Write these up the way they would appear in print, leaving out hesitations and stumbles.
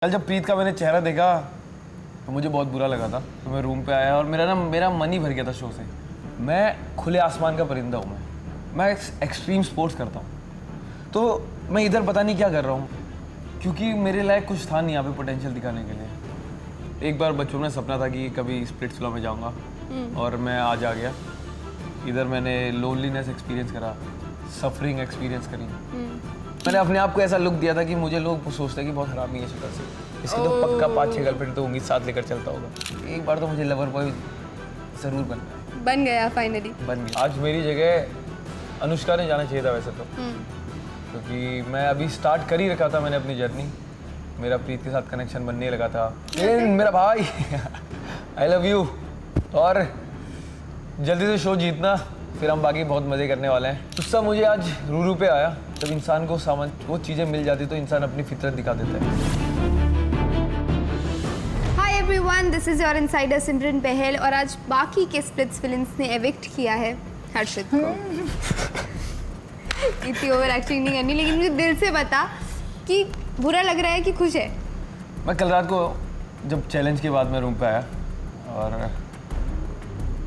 कल जब प्रीत का मैंने चेहरा देखा तो मुझे बहुत बुरा लगा था। तो मैं रूम पे आया और मेरा मन ही भर गया था शो से। मैं खुले आसमान का परिंदा हूँ। मैं एक्सट्रीम स्पोर्ट्स करता हूँ। तो मैं इधर पता नहीं क्या कर रहा हूँ, क्योंकि मेरे लायक कुछ था नहीं यहाँ पे पोटेंशियल दिखाने के लिए। एक बार बचपन में सपना था कि कभी स्प्लिट्सविला में जाऊँगा और मैं आज आ गया। इधर मैंने लोनलीनेस एक्सपीरियंस करा, सफरिंग एक्सपीरियंस करी। मैंने अपने आप को ऐसा लुक दिया था कि मुझे लोग सोचते हैं कि बहुत हरामी है शक्ल से, इसके तो पक्का 5-6 गर्लफ्रेंड तो होंगी, साथ लेकर चलता होगा। एक बार तो मुझे लवर बॉय ज़रूर बनना है। बन गया फाइनली। बन गया। आज मेरी जगह अनुष्का ने जाना चाहिए था वैसे तो, क्योंकि मैं अभी स्टार्ट कर ही रखा था मैंने अपनी जर्नी। मेरा प्रीत के साथ कनेक्शन बनने लगा था। लेकिन मेरा भाई आई लव यू, और जल्दी से शो जीतना, फिर हम बाकी बहुत मज़े करने वाले हैं। गुस्सा मुझे आज रूरू पे आया। जब इंसान को वो चीज़ें मिल जाती तो इंसान अपनी फितरत दिखा देता है। Hi everyone, this is your insider Simran Bahl, और आज बाकी के स्प्लिट्स विलेंस ने एविक्ट किया है हर्षित को। इतनी ओवर एक्टिंग नहीं करनी, लेकिन मुझे दिल से बता कि बुरा लग रहा है कि खुश है। मैं कल रात को जब चैलेंज के बाद मैं रूम पे आया और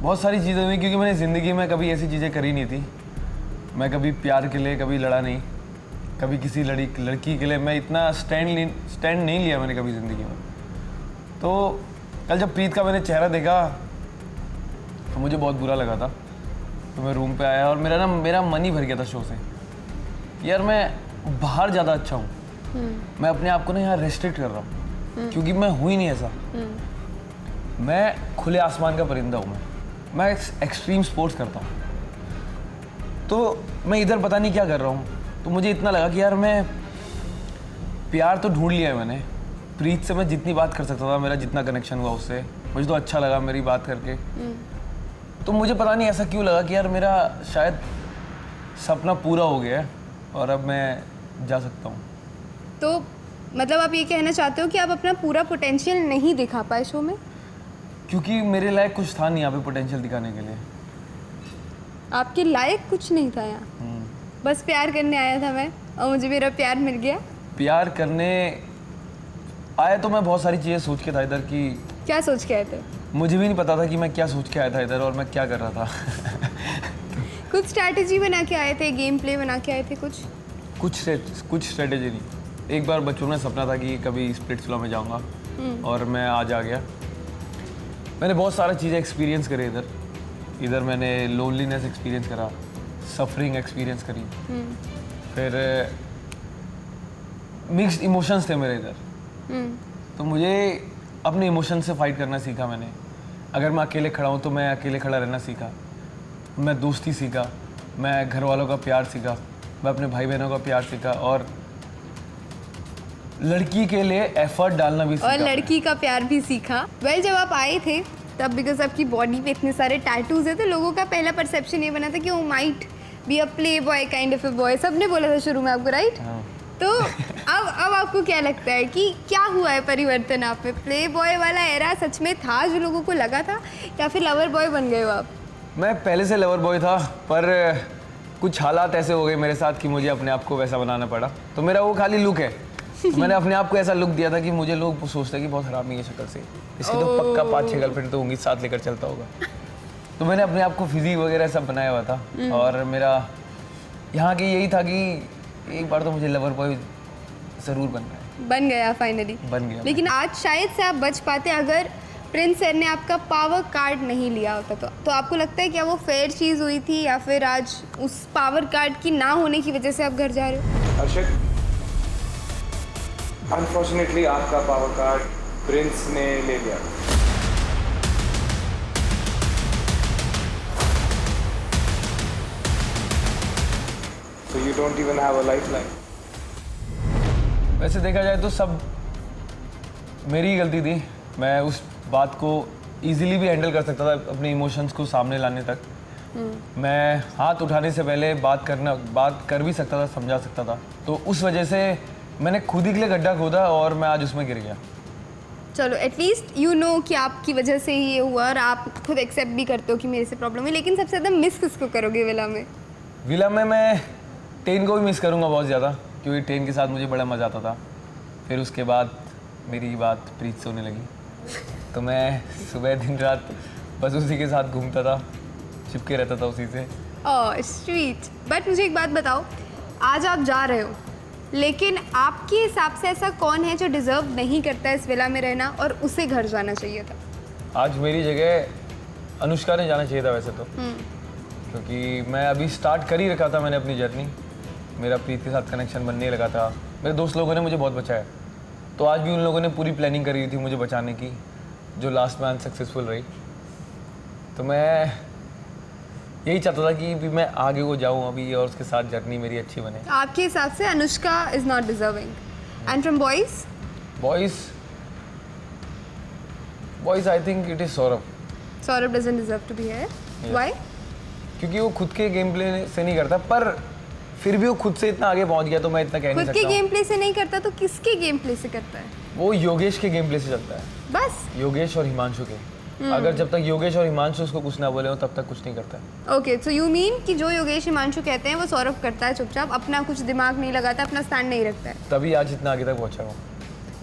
बहुत सारी चीज़ें हुई, क्योंकि मैंने ज़िंदगी में कभी ऐसी चीज़ें करी नहीं थी। मैं कभी प्यार के लिए कभी लड़ा नहीं, कभी किसी लड़की के लिए मैं इतना स्टैंड नहीं लिया मैंने कभी ज़िंदगी में। तो कल जब प्रीत का मैंने चेहरा देखा तो मुझे बहुत बुरा लगा था। तो मैं रूम पे आया और मेरा मन ही भर गया था शो से। यार मैं बाहर ज़्यादा अच्छा हूँ, मैं अपने आप को ना यहाँ रेस्ट्रिक्ट कर रहा हूँ, क्योंकि मैं हूँ ही नहीं ऐसा। मैं खुले आसमान का परिंदा हूँ। मैं एक्सट्रीम स्पोर्ट्स करता हूँ। तो मैं इधर पता नहीं क्या कर रहा हूँ। तो मुझे इतना लगा कि यार मैं प्यार तो ढूंढ लिया है मैंने। प्रीत से मैं जितनी बात कर सकता था, मेरा जितना कनेक्शन हुआ उससे, मुझे तो अच्छा लगा मेरी बात करके। तो मुझे पता नहीं ऐसा क्यों लगा कि यार मेरा शायद सपना पूरा हो गया है और अब मैं जा सकता हूँ। तो मतलब आप ये कहना चाहते हो कि आप अपना पूरा पोटेंशियल नहीं दिखा पाए शो में? क्योंकि मेरे लायक कुछ था नहीं यहाँ पे पोटेंशियल दिखाने के लिए। आपके लायक कुछ नहीं था यहाँ? बस प्यार करने आया था मैं, और मुझे मेरा प्यार मिल गया। प्यार करने आया तो मैं बहुत सारी चीज़ें सोच के था इधर कि क्या सोच के आए थे? मुझे भी नहीं पता था कि मैं क्या सोच के आया था इधर और मैं क्या कर रहा था। कुछ स्ट्रैटेजी बना के आए थे, गेम प्ले बना के आए थे? कुछ स्ट्रेटेजी नहीं। एक बार बचपन में सपना था कि कभी स्प्लिट्सविला में जाऊंगा और मैं आज आ गया। मैंने बहुत सारी चीज़ें एक्सपीरियंस करे इधर मैंने लोनलीनेस एक्सपीरियंस करा, सफरिंग एक्सपीरियंस करी, फिर मिक्स्ड इमोशंस थे मेरे इधर। तो मुझे अपने इमोशन से फाइट करना सीखा मैंने। अगर मैं अकेले खड़ा हूँ तो मैं अकेले खड़ा रहना सीखा। मैं दोस्ती सीखा, मैं घर वालों का प्यार सीखा, मैं अपने भाई बहनों का प्यार सीखा, और लड़की के लिए एफर्ट डालना भी सीखा। और लड़की का प्यार भी सीखा। वेल, जब आप आए थे तब बिकॉज आपकी बॉडी पे इतने सारे टैटूज है, तो लोगों का पहला परसेप्शन ये बना था कि वो might be a play boy kind of a boy. सबने बोला था शुरू में आपको, राइट? तो अब आपको क्या लगता है कि क्या हुआ है परिवर्तन आप में? प्ले बॉय वाला एरा सच में था जो लोगों को लगा था, या फिर लवर बॉय बन गए हो आप? मैं पहले से लवर बॉय था, पर कुछ हालात ऐसे हो गए मेरे साथ कि मुझे अपने आप को वैसा बनाना पड़ा। तो मेरा वो खाली लुक है। तो मैंने अपने आप को ऐसा लुक दिया था कि मुझे लोग सोचते हैं कि बहुत हरामी है शक्ल से, इसके तो पक्का 5-6 गर्लफ्रेंड तो होंगी, साथ लेकर चलता होगा। तो मैंने अपने आप को फिजिक वगैरह सब बनाया हुआ था, और मेरा यहाँ की यही था कि एक बार तो मुझे लवर बॉय ज़रूर बनना है। बन गया फाइनली। बन गया। लेकिन आज शायद से आप बच पाते अगर प्रिंस सर ने आपका पावर कार्ड नहीं लिया होता। तो आपको लगता है क्या वो फेयर चीज़ हुई थी, या फिर आज उस पावर कार्ड की ना होने की वजह से आप घर जा रहे हो? हर्षित, अनफॉर्चुनेटली आपका पावर कार्ड प्रिंस ने ले लिया। So you don't even have a lifeline. वैसे देखा जाए तो सब मेरी ही गलती थी। मैं उस बात को इजीली भी हैंडल कर सकता था, अपने इमोशंस को सामने लाने तक। मैं हाथ उठाने से पहले बात कर भी सकता था, समझा सकता था। तो उस वजह से मैंने खुद ही के लिए गड्ढा खोदा और मैं आज उसमें गिर गया। चलो, एटलीस्ट यू नो कि आपकी वजह से ही ये हुआ, और आप खुद एक्सेप्ट भी करते हो कि मेरे से प्रॉब्लम है। लेकिन सबसे ज़्यादा मिस किसको करोगे विला में? विला में मैं टेन को भी मिस करूँगा बहुत ज़्यादा, क्योंकि टेन के साथ मुझे बड़ा मज़ा आता था। फिर उसके बाद मेरी बात प्रीत से होने लगी। तो मैं सुबह दिन रात बस उसी के साथ घूमता था, चिपके रहता था उसी से। Oh sweet. बट मुझे एक बात बताओ, आज आप जा रहे हो, लेकिन आपके हिसाब से ऐसा कौन है जो डिजर्व नहीं करता है इस विला में रहना और उसे घर जाना चाहिए था? आज मेरी जगह अनुष्का ने जाना चाहिए था वैसे तो, क्योंकि मैं अभी स्टार्ट कर ही रखा था मैंने अपनी जर्नी। मेरा प्रीत के साथ कनेक्शन बनने लगा था, मेरे दोस्त लोगों ने मुझे बहुत बचाया। तो आज भी उन लोगों ने पूरी प्लानिंग करी थी मुझे बचाने की, जो लास्ट में अनसक्सेसफुल रही। तो मैं यही चाहता था कि भी मैं आगे को जाऊँ अभी और उसके साथ जर्नी मेरी अच्छी बने। आपके हिसाब से Anushka is not deserving. And from boys? Boys I think it is Saurabh. Saurabh doesn't deserve to be here. Why? क्योंकि वो खुद के गेम प्ले से नहीं करता, पर फिर भी वो खुद से इतना आगे पहुंच गया तो मैं इतना कह नहीं खुद सकता के हूँ। गेम प्ले से नहीं करता तो किसके गेम प्ले से करता है? वो योगेश के गेम प्ले से चलता है, बस। योगेश और हिमांशु के। अगर जब तक योगेश और हिमांशु उसको कुछ ना बोले हो तब तक कुछ नहीं करता है। ओके, सो यू मीन कि जो योगेश हिमांशु कहते हैं वो सौरभ करता है चुपचाप, अपना कुछ दिमाग नहीं लगाता, अपना स्टैंड नहीं रखता है, तभी आज इतना आगे तक पहुंचा हूँ।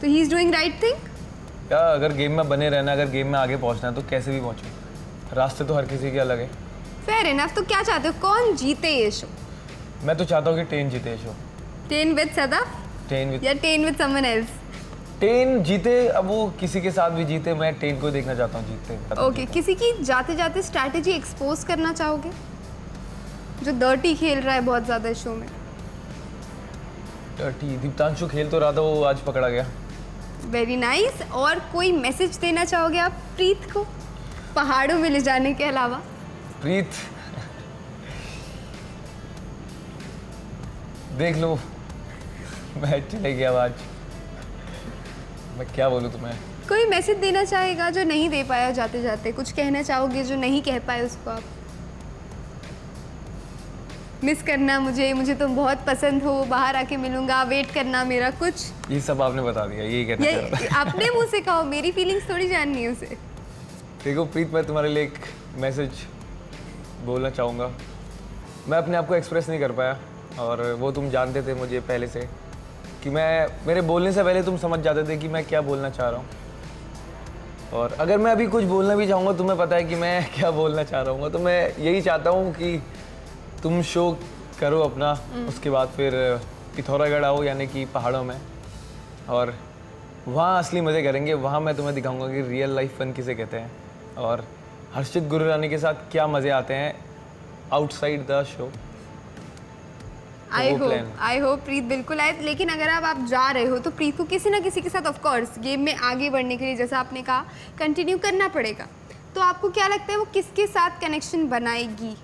तो he is doing right thing. या अगर गेम में बने रहना, अगर गेम में आगे पहुंचना है तो कैसे भी पहुंचो, रास्ते तो हर किसी के अलग है। Fair enough. तो क्या चाहते हो, कौन जीते ये शो? मैं तो चाहता हूँ कि टेन जीते show. 10 with Sadaf ten with या 10 विद समवन एल्स? टेन जीते, अब वो किसी के साथ भी जीते, मैं टेन को देखना चाहता हूँ जीतते। ओके, किसी की जाते जाते स्ट्रैटेजी एक्सपोज करना चाहोगे जो डर्टी खेल रहा है बहुत ज़्यादा इस शो में? दीप्तांशु खेल तो रहा था, वो आज पकड़ा गया। Very nice. और कोई मैसेज देना चाहोगे आप प्रीत को पहाड़ों में ले जाने के अलावा? प्रीत देख लो, मैं चले गया आज, मैं क्या बोलूँ तुम्हें। कोई मैसेज देना चाहेगा जो नहीं दे पाया जाते जाते? कुछ कहना चाहोगे जो नहीं कह पाए उसको आप? मिस करना मुझे तुम बहुत पसंद हो, बाहर आके मिलूंगा, वेट करना मेरा, कुछ? ये सब आपने बता दिया, यही कहना चाह रहा था। ये अपने मुंह से कहो, मेरी फीलिंग्स थोड़ी जाननी है उसे। देखो प्रीत, मैं तुम्हारे लिए एक मैसेज बोलना चाहूँगा। मैं अपने आप को एक्सप्रेस नहीं कर पाया, और वो तुम जानते थे मुझे पहले से कि मेरे बोलने से पहले तुम समझ जाते थे कि मैं क्या बोलना चाह रहा हूँ। और अगर मैं अभी कुछ बोलना भी चाहूँगा, तुम्हें पता है कि मैं क्या बोलना चाह रहा हूँ। तो मैं यही चाहता हूँ कि तुम शो करो अपना, उसके बाद फिर पिथौरागढ़ आओ, यानी कि पहाड़ों में, और वहाँ असली मज़े करेंगे। वहाँ मैं तुम्हें दिखाऊंगा कि रियल लाइफ फन किसे कहते हैं, और हर्षित गुरुरानी के साथ क्या मज़े आते हैं outside the show. I hope Preet बिल्कुल आए। लेकिन अगर आप जा रहे हो तो प्रीत को किसी ना किसी के साथ ऑफ कोर्स गेम में आगे बढ़ने के लिए, जैसा आपने कहा, कंटिन्यू करना पड़ेगा। तो आपको क्या लगता है वो किसके साथ कनेक्शन बनाएगी?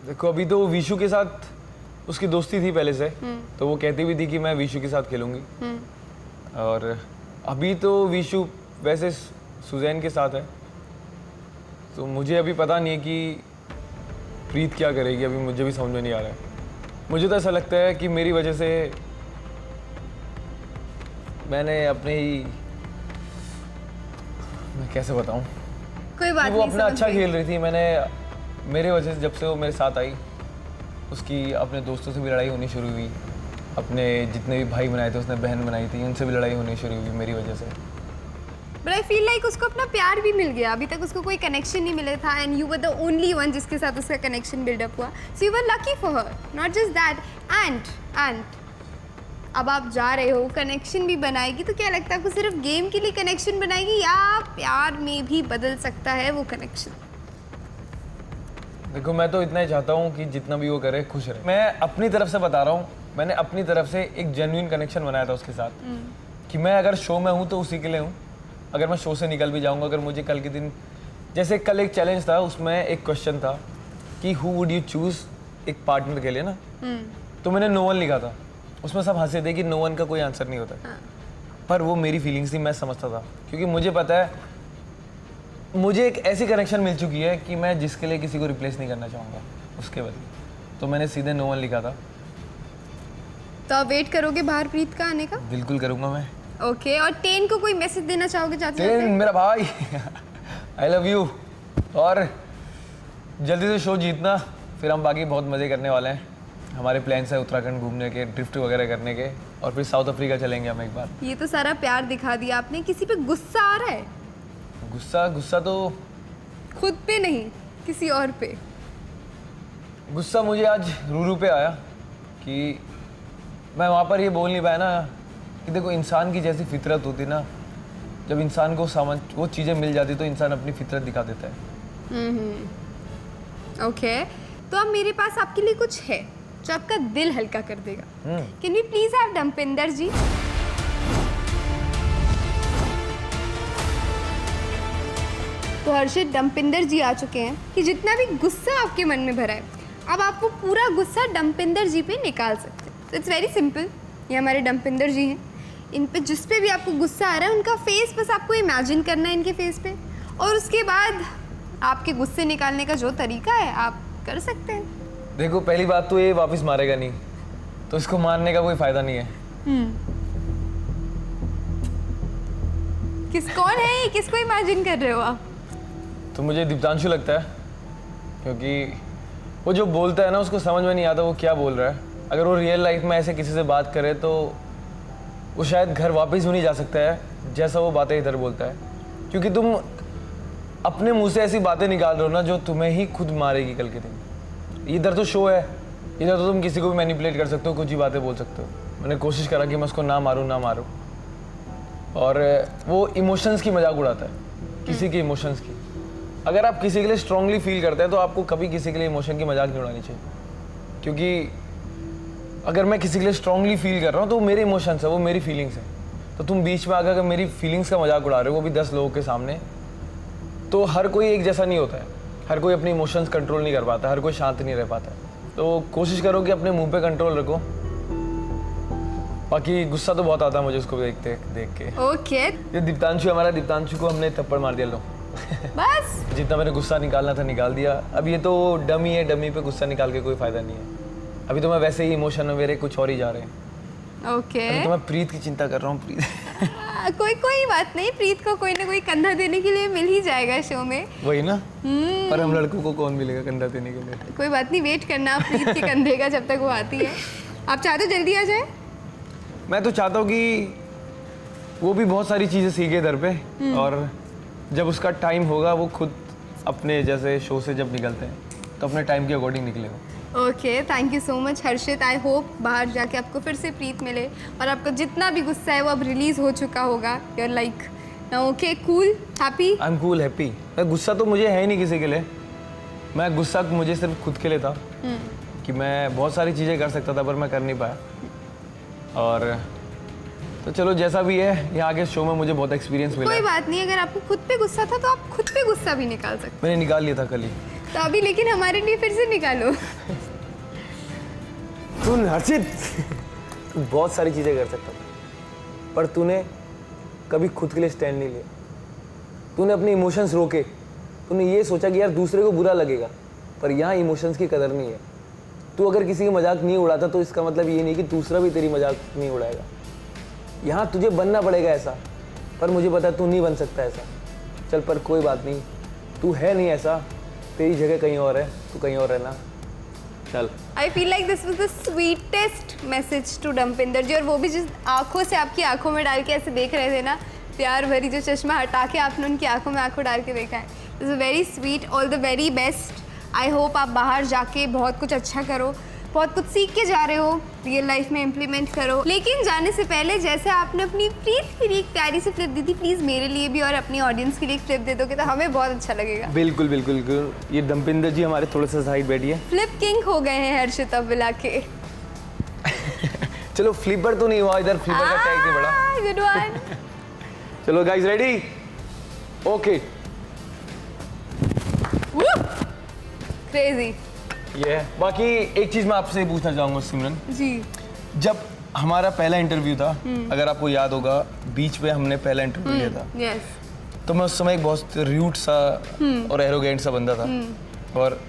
देखो, अभी तो विशु के साथ उसकी दोस्ती थी पहले से, तो वो कहती भी थी कि मैं विशु के साथ खेलूंगी। और अभी तो विशु वैसे सुजैन के साथ है, तो मुझे अभी पता नहीं है कि प्रीत क्या करेगी। अभी मुझे भी समझ में नहीं आ रहा है। मुझे तो ऐसा लगता है कि मेरी वजह से मैंने अपने ही, मैं कैसे बताऊं, कोई बात वो नहीं, अपना समझ अच्छा गई। खेल रही थी। मेरे वजह से जब से वो मेरे साथ आई, उसकी अपने दोस्तों से भी लड़ाई होनी शुरू हुई। अपने जितने भी भाई बनाए थे, उसने बहन बनाई थी, उनसे भी लड़ाई होनी शुरू हुई मेरी वजह से। बट आई फील लाइक उसको अपना प्यार भी मिल गया। अभी तक उसको कोई कनेक्शन नहीं मिला था, and you were the only one जिसके साथ उसका कनेक्शन बिल्डअप हुआ। So you were lucky for her, not just that. And अब आप जा रहे हो, कनेक्शन भी बनाएगी, तो क्या लगता है आपको सिर्फ गेम के लिए कनेक्शन बनाएगी या प्यार में भी बदल सकता है वो कनेक्शन? देखो, मैं तो इतना ही चाहता हूँ कि जितना भी वो करे खुश रहे। मैं अपनी तरफ से बता रहा हूँ, मैंने अपनी तरफ से एक जेन्युइन कनेक्शन बनाया था उसके साथ, कि मैं अगर शो में हूँ तो उसी के लिए हूँ। अगर मैं शो से निकल भी जाऊँगा, अगर मुझे कल के दिन, जैसे कल एक चैलेंज था, उसमें एक क्वेश्चन था कि हु वुड यू चूज़ एक पार्टनर के लिए ना, तो मैंने नो वन लिखा था। उसमें सब हंसे थे कि नो वन का कोई आंसर नहीं होता। पर वो मेरी फीलिंग्स थी, मैं समझता था, क्योंकि मुझे पता है मुझे एक ऐसी कनेक्शन मिल चुकी है कि मैं जिसके लिए किसी को रिप्लेस नहीं करना चाहूँगा उसके बदले। तो मैंने सीधे नो वन लिखा था। तो आप वेट करोगे बाहर प्रीत का आने का? बिल्कुल करूँगा मैं। ओके, और टेन को कोई मैसेज देना चाहोगे जाते टेन जाते? मेरा भाई, आई लव यू, और जल्दी से शो जीतना, फिर हम बाकी बहुत मज़े करने वाले हैं। हमारे प्लान्स है उत्तराखंड घूमने के, ड्रिफ्ट वगैरह करने के, और फिर साउथ अफ्रीका चलेंगे हम एक बार। ये तो सारा प्यार दिखा दिया आपने। किसी पे गुस्सा आ रहा है? गुस्सा तो खुद पे नहीं, किसी और पे। गुस्सा मुझे आज रूरू पे आया कि मैं वहाँ पर ये बोल नहीं पाया ना कि देखो इंसान की जैसी फितरत होती ना, जब इंसान को समझ वो चीज़ें मिल जाती तो इंसान अपनी फितरत दिखा देता है। ओके, तो अब मेरे पास आपके लिए कुछ है जो आपका दिल हल्का कर देगा। कैन वी प्लीज हैव डम्पिंदर जी? तो हर्षित, डम्पिंदर जी आ चुके हैं कि जितना भी गुस्सा आपके मन में भरा है, अब आप वो पूरा गुस्सा डम्पिंदर जी पे निकाल सकते हैं। It's very simple. ये हमारे डम्पिंदर जी हैं। इन पे जिस पे भी आपको गुस्सा आ रहा है, उनका फेस बस आपको इमेजिन करना है इनके फेस पे, और उसके बाद आपके गुस्से निकालने का जो तरीका है आप कर सकते हैं। देखो पहली बात तो ये वापस मारेगा नहीं, तो इसको मारने का कोई फायदा नहीं है। कौन है ये? किसको इमेजिन कर रहे हो आप? तो मुझे दीप्तांशु लगता है, क्योंकि वो जो बोलता है ना उसको समझ में नहीं आता वो क्या बोल रहा है। अगर वो रियल लाइफ में ऐसे किसी से बात करे तो वो शायद घर वापस भी नहीं जा सकता है जैसा वो बातें इधर बोलता है, क्योंकि तुम अपने मुंह से ऐसी बातें निकाल रहे हो ना जो तुम्हें ही खुद मारेगी कल के दिन। इधर तो शो है, इधर तो तुम किसी को भी मैनिपुलेट कर सकते हो, कुछ ही बातें बोल सकते हो। मैंने कोशिश करा कि मैं उसको ना मारूं, और वो इमोशंस की मजाक उड़ाता है, किसी के इमोशंस की। अगर आप किसी के लिए स्ट्रांगली फील करते हैं तो आपको कभी किसी के लिए इमोशन की मजाक नहीं उड़ानी चाहिए, क्योंकि अगर मैं किसी के लिए स्ट्रांगली फील कर रहा हूँ तो वो मेरे इमोशंस है, वो मेरी फीलिंग्स है। तो तुम बीच में आकर अगर मेरी फीलिंग्स का मजाक उड़ा रहे हो, वो भी 10 लोगों के सामने, तो हर कोई एक जैसा नहीं होता है, हर कोई अपनी इमोशंस कंट्रोल नहीं कर पाता, हर कोई शांत नहीं रह पाता है। तो कोशिश करो कि अपने मुंह पे कंट्रोल रखो। बाकी गुस्सा तो बहुत आता है मुझे उसको देख के। ओके, ये दीप्तांशु हमारा, दीप्तांशु को हमने थप्पड़ मार दिया। लो बस जितना मैंने गुस्सा निकालना था निकाल दिया। अब ये तो डमी है, डमी पे गुस्सा निकाल के कोई फायदा नहीं है। अभी तो मैं वैसे ही इमोशन में मेरे कुछ और ही जा रहे हैं। ओके, अभी तो मैं प्रीत की चिंता कर रहा हूँ। प्रीत कोई बात नहीं, प्रीत को कोई ना कोई कंधा देने के लिए मिल ही जाएगा शो में। वही ना, पर हम लड़कों को कौन मिलेगा कंधा देने के लिए? कोई बात नहीं, वेट करना आप प्रीत के कंधे का जब तक वो आती है। आप चाहते हो जल्दी आ जाए? मैं तो चाहता हूँ कि वो भी बहुत सारी चीज़ें सीखे इधर पे, और जब उसका टाइम होगा वो खुद अपने जैसे शो से जब निकलते हैं तो अपने टाइम के अकॉर्डिंग निकलेगा। Okay, thank you so much Harshit. I hope बाहर जाके आपको फिर से प्रीत मिले और आपका जितना भी गुस्सा है वो अब रिलीज हो चुका होगा। You are like okay, cool, happy? I am cool, happy. गुस्सा तो मुझे है ही नहीं किसी के लिए। मैं गुस्सा मुझे सिर्फ खुद के लिए था कि मैं बहुत सारी चीज़ें कर सकता था पर मैं कर नहीं पाया। और तो चलो जैसा भी है, यहाँ के शो में मुझे बहुत एक्सपीरियंस मिला। कोई बात नहीं, अगर आपको खुद पे गुस्सा था तो आप खुद पे गुस्सा भी निकाल सकते। मैंने निकाल लिया था कल ही। तो अभी लेकिन हमारे लिए फिर से निकालो। सुन हर्षित, तू बहुत सारी चीज़ें कर सकता था पर तूने कभी खुद के लिए स्टैंड नहीं लिया। तूने अपने इमोशंस रोके। तूने ये सोचा कि यार दूसरे को बुरा लगेगा, पर यहाँ इमोशंस की कदर नहीं है। तू अगर किसी की मजाक नहीं उड़ाता तो इसका मतलब ये नहीं कि दूसरा भी तेरी मजाक नहीं उड़ाएगा। यहाँ तुझे बनना पड़ेगा ऐसा, पर मुझे पता है तू नहीं बन सकता ऐसा। चल, पर कोई बात नहीं, तू है नहीं ऐसा, तेरी जगह कहीं और है, तू कहीं और रहना। चल। I feel like this was the sweetest message to Dampinder ji, और वो भी जिस आंखों से आपकी आंखों में डाल के ऐसे देख रहे थे ना, प्यार भरी जो चश्मा हटा के आपने उनकी आंखों में आंखों डाल के देखा है। It's very sweet. All the very best. I hope आप बाहर जाके बहुत कुछ अच्छा करो, बहुत कुछ सीख के जा रहे हो, रियल लाइफ में इम्प्लीमेंट करो। लेकिन जाने से पहले जैसे आपने अपनी प्रीत के लिए एक प्यारी सी फ्लिप दी थी, प्लीज़ मेरे लिए भी और अपनी ऑडियंस के लिए एक फ्लिप दे दोगे तो हमें बहुत अच्छा लगेगा। बिल्कुल बिल्कुल बिल्कुल। ये डम्पिंदर जी हमारे थोड़े से साइड बैठिए। फ्लिप किंग हो गए हैं हर्षित अब मिला के। चलो, फ्लिपर तो नहीं हुआ इधर, फ्लिपर का टैग नहीं बड़ा। Good one. चलो गाइस, रेडी? ओके। क्रेजी। ये बाकी एक चीज मैं आपसे पूछना चाहूंगा सिमरन जी, जब हमारा पहला इंटरव्यू था, अगर आपको याद होगा, बीच पे हमने पहला इंटरव्यू लिया था, यस, तो मैं उस समय एक बहुत र्यूट सा और एरोगेंट सा बंदा था, और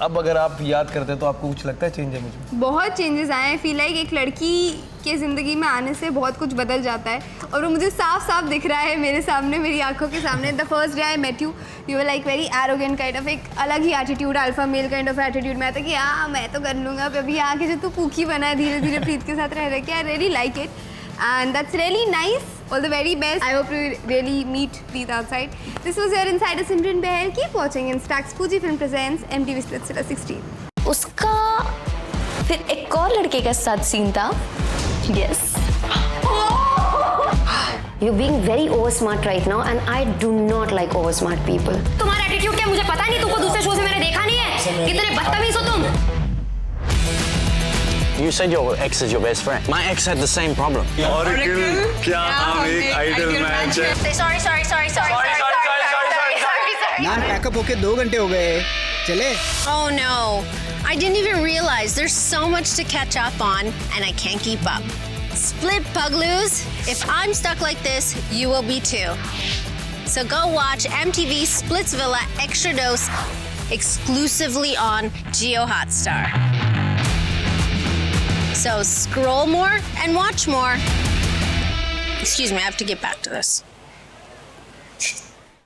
अब अगर आप याद करते हैं तो आपको कुछ लगता है चेंज है मुझे? बहुत चेंजेस आए हैं। फील लाइक एक लड़की के ज़िंदगी में आने से बहुत कुछ बदल जाता है और वो मुझे साफ साफ दिख रहा है मेरे सामने, मेरी आंखों के सामने। The first day I met you, you were like very arrogant kind of, एक अलग ही attitude, alpha male kind of attitude में आता कि हाँ मैं तो कर लूँगा। अभी आके जो तू पूखी बना है धीरे धीरे प्रीत के साथ रह रहे, I really like it and that's really nice. All the very best. I hope you really meet Preet outside. This was your Insider Simran Behl. Keep watching Instax. Fuji Film presents MTV Splitsvilla 16. उसका फिर एक और लड़के के साथ scene था। Yes. You're being very over smart right now, and I do not like over smart people. तुम्हारा attitude क्या मुझे पता नहीं, तुमको दूसरे शो से मैंने देखा नहीं है। कितने बदतमीज हो तुम। You said your ex is your best friend. My ex had the same problem. Oracle, क्या हम एक आइडल मैच है? Sorry. यार पैकअप होके 2 घंटे हो गए, चले? Oh no, I didn't even realize there's so much to catch up on and I can't keep up. Split Pugloos, if I'm stuck like this, you will be too. So go watch MTV Splitsvilla Extra Dose exclusively on Geo Hotstar. So scroll more and watch more. Excuse me, I have to get back to this.